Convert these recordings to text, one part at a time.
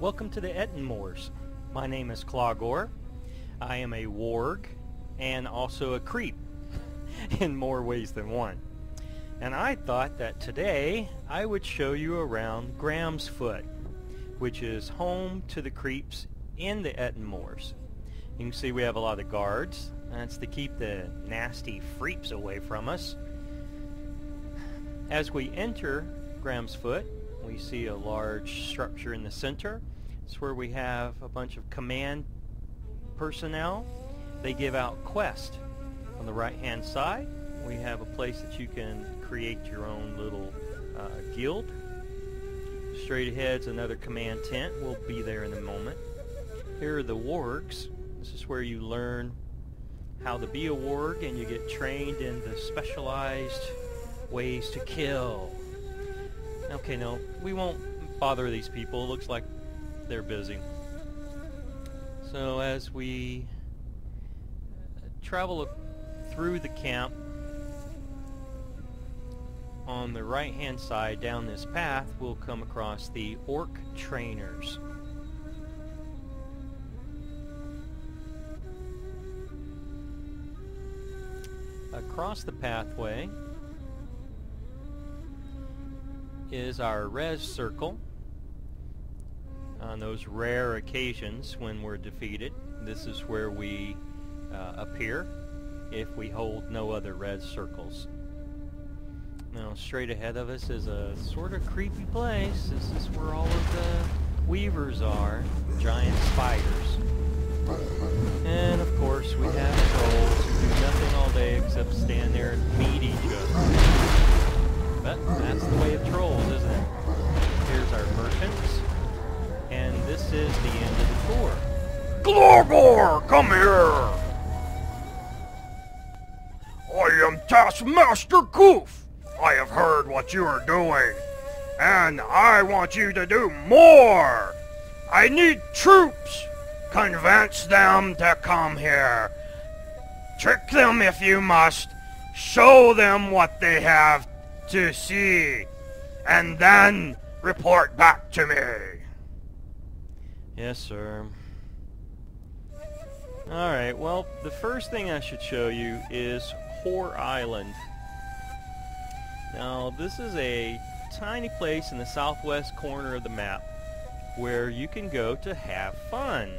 Welcome to the Ettenmoors. My name is Clawgore. I am a warg and also a creep in more ways than one. And I thought that today I would show you around Gramsfoot, which is home to the creeps in the Ettenmoors. You can see we have a lot of guards. That's to keep the nasty freeps away from us. As we enter Gramsfoot, we see a large structure in the center. It's where we have a bunch of command personnel. They give out quests. On the right hand side, we have a place that you can create your own little guild. Straight ahead's another command tent. We'll be there in a moment. Here are the wargs. This is where you learn how to be a warg and you get trained in the specialized ways to kill. Okay, no, we won't bother these people. Looks like they're busy. So as we travel through the camp, on the right hand side down this path we'll come across the orc trainers. Across the pathway is our res circle. On those rare occasions when we're defeated, this is where we appear if we hold no other res circles. Now straight ahead of us is a sort of creepy place. This is where all of the weavers are, giant spiders. And of course we have trolls who do nothing all day except stand there and meet each other. But that's the way of trolls, isn't it? Here's our merchants. And this is the end of the tour. Glorgor, come here! I am Taskmaster Goof. I have heard what you are doing, and I want you to do more. I need troops. Convince them to come here. Trick them if you must. Show them what they have to see, and then report back to me. Yes, sir. Alright, well, the first thing I should show you is Whore Island. Now, this is a tiny place in the southwest corner of the map where you can go to have fun.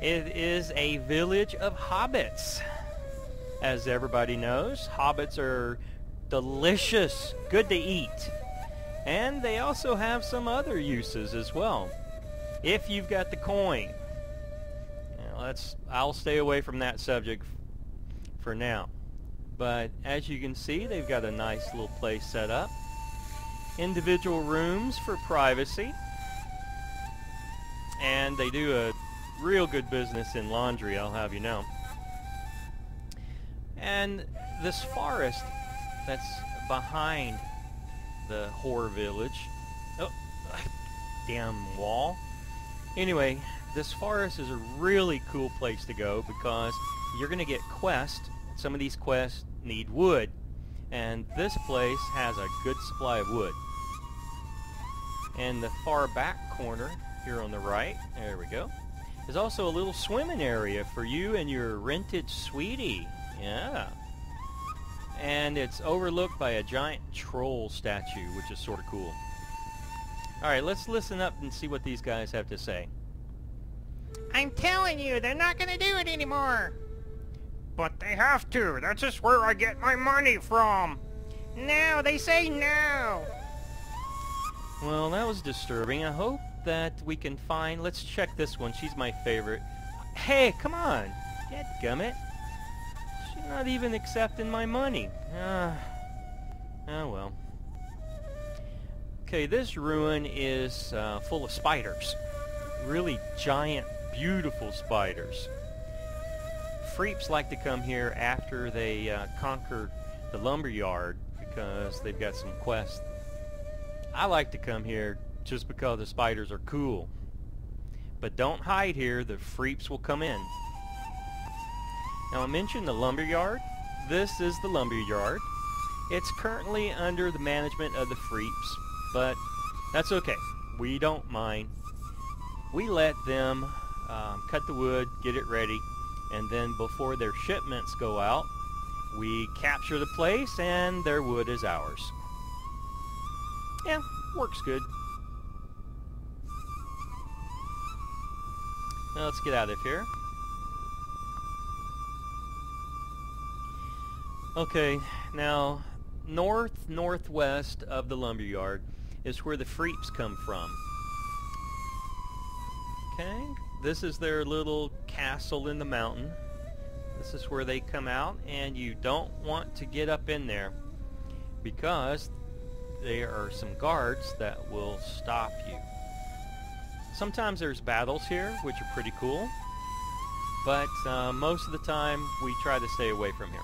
It is a village of hobbits. As everybody knows, hobbits are delicious, good to eat. And they also have some other uses as well, if you've got the coin. Now, I'll stay away from that subject for now. But as you can see, they've got a nice little place set up. Individual rooms for privacy. And they do a real good business in laundry, I'll have you know. And this forest that's behind the whore village. Oh, damn wall. Anyway, this forest is a really cool place to go because you're going to get quests. Some of these quests need wood, and this place has a good supply of wood. And the far back corner here on the right, there we go, is also a little swimming area for you and your rented sweetie. Yeah. And it's overlooked by a giant troll statue, which is sort of cool. Alright, let's listen up and see what these guys have to say. I'm telling you, they're not gonna do it anymore. But they have to. That's just where I get my money from. No, they say no. Well, that was disturbing. I hope that we can find... Let's check this one. She's my favorite. Hey, come on. Dadgummit. She's not even accepting my money. Oh well. Okay, this ruin is full of spiders. Really giant, beautiful spiders. Freeps like to come here after they conquer the lumberyard because they've got some quests. I like to come here just because the spiders are cool. But don't hide here, the freeps will come in. Now I mentioned the lumberyard. This is the lumberyard. It's currently under the management of the freeps, but that's okay. We don't mind. we let them cut the wood, get it ready, and then before their shipments go out, we capture the place and their wood is ours. Yeah, works good. Now let's get out of here. Okay, now northwest of the lumberyard is where the Freeps come from. Okay, this is their little castle in the mountain. This is where they come out, and you don't want to get up in there because there are some guards that will stop you. Sometimes there's battles here, which are pretty cool, but most of the time we try to stay away from here.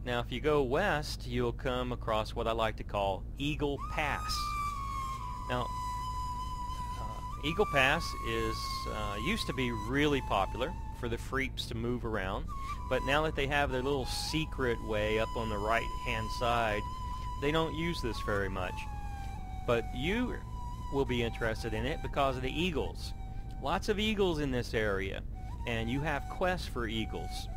Now if you go west, you'll come across what I like to call Eagle Pass. Now Eagle Pass is used to be really popular for the Freeps to move around, but now that they have their little secret way up on the right hand side, they don't use this very much. But you will be interested in it because of the eagles. Lots of eagles in this area, and you have quests for eagles.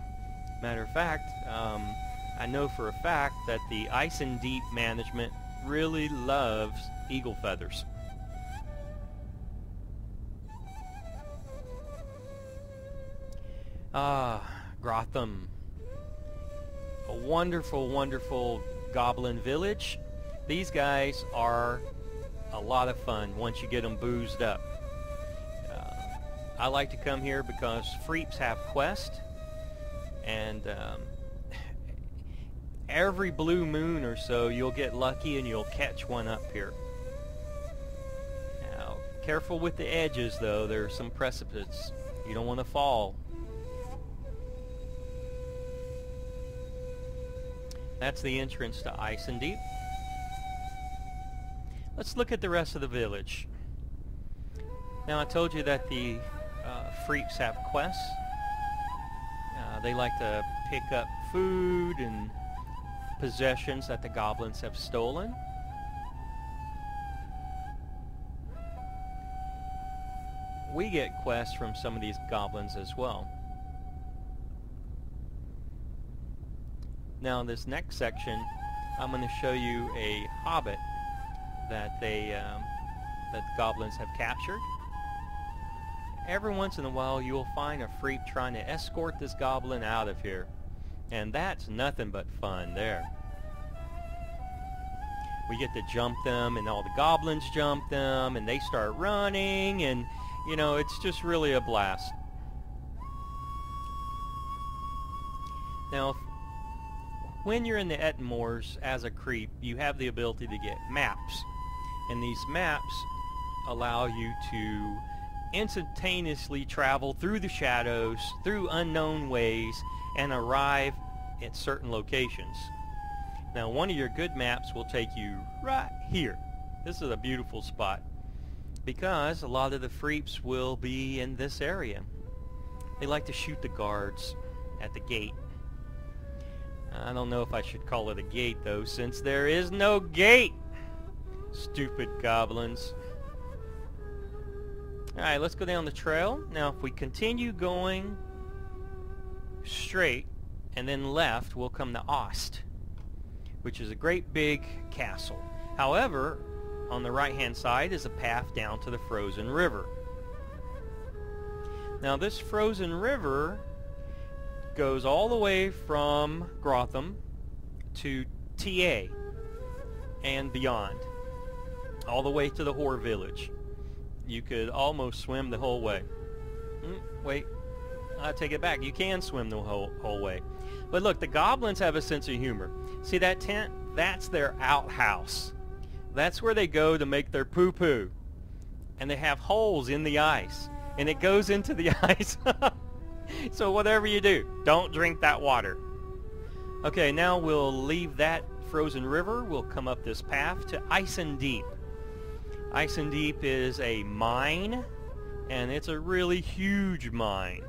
Matter of fact, I know for a fact that the Ice and Deep management really loves eagle feathers. Grotham. A wonderful, wonderful goblin village. These guys are a lot of fun once you get them boozed up. I like to come here because Freeps have quests, and every blue moon or so you'll get lucky and you'll catch one up here. Now, careful with the edges though, there's some precipices. You don't want to fall. That's the entrance to Ice and Deep. Let's look at the rest of the village. Now I told you that the Freeps have quests. They like to pick up food and possessions that the goblins have stolen. We get quests from some of these goblins as well. Now in this next section, I'm going to show you a hobbit that that goblins have captured. Every once in a while you'll find a Freep trying to escort this goblin out of here, and that's nothing but fun there. We get to jump them, and all the goblins jump them, and they start running, and you know, it's just really a blast. Now when you're in the Ettenmoors as a creep, you have the ability to get maps, and these maps allow you to instantaneously travel through the shadows, through unknown ways, and arrive at certain locations. Now one of your good maps will take you right here. This is a beautiful spot because a lot of the Freeps will be in this area. They like to shoot the guards at the gate. I don't know if I should call it a gate though, since there is no gate. Stupid goblins. Alright, let's go down the trail. Now if we continue going straight and then left, we'll come to Ost, which is a great big castle. However, on the right hand side is a path down to the frozen river. Now this frozen river goes all the way from Grotham to TA and beyond, all the way to the Whore village. You could almost swim the whole way. Wait, I take it back. You can swim the whole way. But look, the goblins have a sense of humor. See that tent? That's their outhouse. That's where they go to make their poo-poo. And they have holes in the ice, and it goes into the ice. So whatever you do, don't drink that water. Okay, now we'll leave that frozen river. We'll come up this path to Ice and Deep. Ice and Deep is a mine, and it's a really huge mine.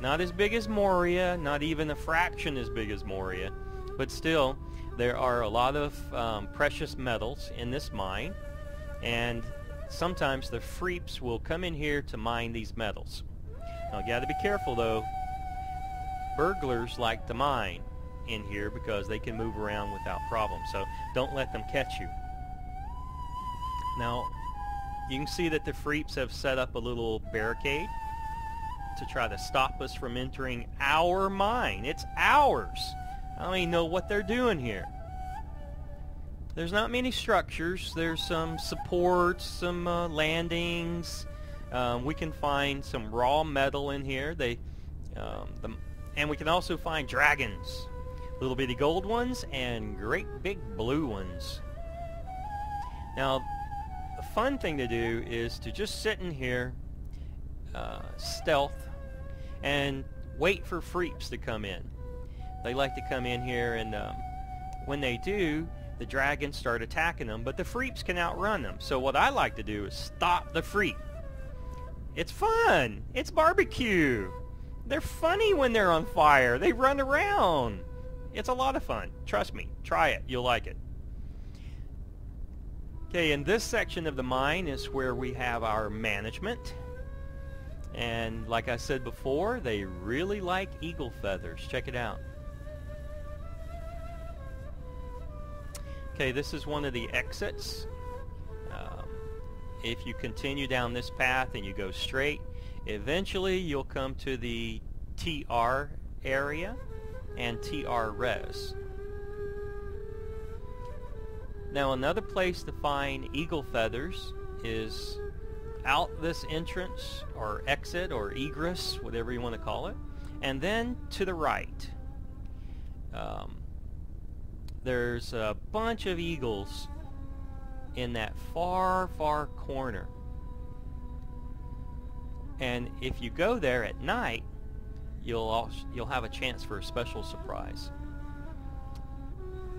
Not as big as Moria, not even a fraction as big as Moria, but still, there are a lot of precious metals in this mine, and sometimes the freeps will come in here to mine these metals. Now you gotta be careful though. Burglars like to mine in here because they can move around without problem, so don't let them catch you. Now you can see that the freeps have set up a little barricade to try to stop us from entering our mine. It's ours. I don't even know what they're doing here. There's not many structures. There's some supports, some landings. We can find some raw metal in here. And we can also find dragons. Little bitty gold ones and great big blue ones. Now, the fun thing to do is to just sit in here, stealth, and wait for freeps to come in. They like to come in here, and when they do, the dragons start attacking them, but the freeps can outrun them. So what I like to do is stop the freep. It's fun. It's barbecue. They're funny when they're on fire. They run around. It's a lot of fun. Trust me. Try it. You'll like it. Okay, in this section of the mine is where we have our management. And like I said before, they really like eagle feathers. Check it out. Okay, this is one of the exits. If you continue down this path and you go straight, eventually you'll come to the TR area and TR res. Now another place to find eagle feathers is out this entrance or exit or egress, whatever you want to call it, and then to the right. There's a bunch of eagles in that far corner, and if you go there at night, you'll have a chance for a special surprise.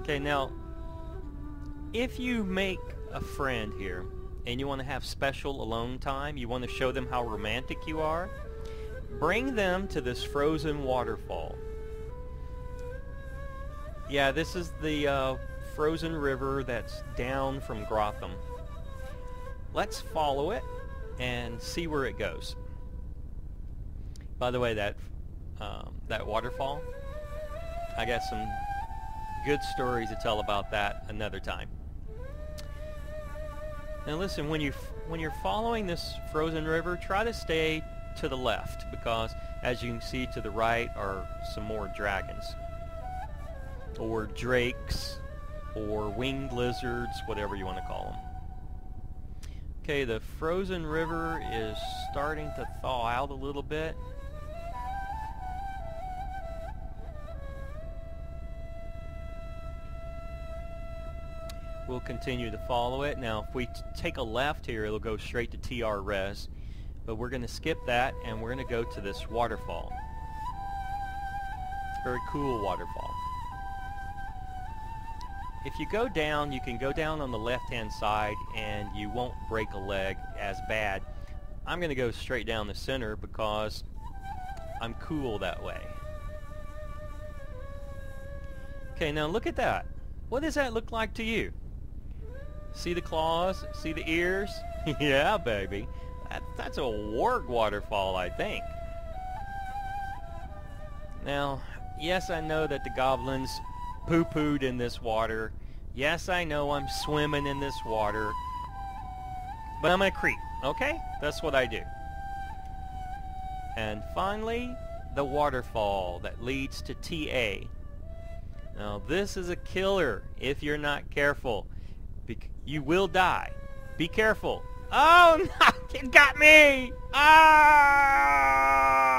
Okay, now if you make a friend here and you want to have special alone time, you want to show them how romantic you are, bring them to this frozen waterfall. Yeah, this is the frozen river that's down from Grotham. Let's follow it and see where it goes. By the way, that waterfall, I got some good stories to tell about that another time. Now listen, when you're following this frozen river, try to stay to the left, because as you can see to the right are some more dragons, or drakes, or winged lizards, whatever you want to call them. Okay, the frozen river is starting to thaw out a little bit. We'll continue to follow it. Now if we take a left here, it'll go straight to TR res, but we're going to skip that and we're going to go to this waterfall. Very cool waterfall. If you go down, you can go down on the left hand side and you won't break a leg as bad. I'm going to go straight down the center because I'm cool that way. Okay, now look at that. What does that look like to you? See the claws? See the ears? Yeah, baby. That's a warg waterfall, I think. Now, yes, I know that the goblins poo-pooed in this water. Yes, I know I'm swimming in this water. But I'm a creep, okay? That's what I do. And finally, the waterfall that leads to TA. Now, this is a killer if you're not careful. You will die. Be careful. Oh, no! It got me! Ah!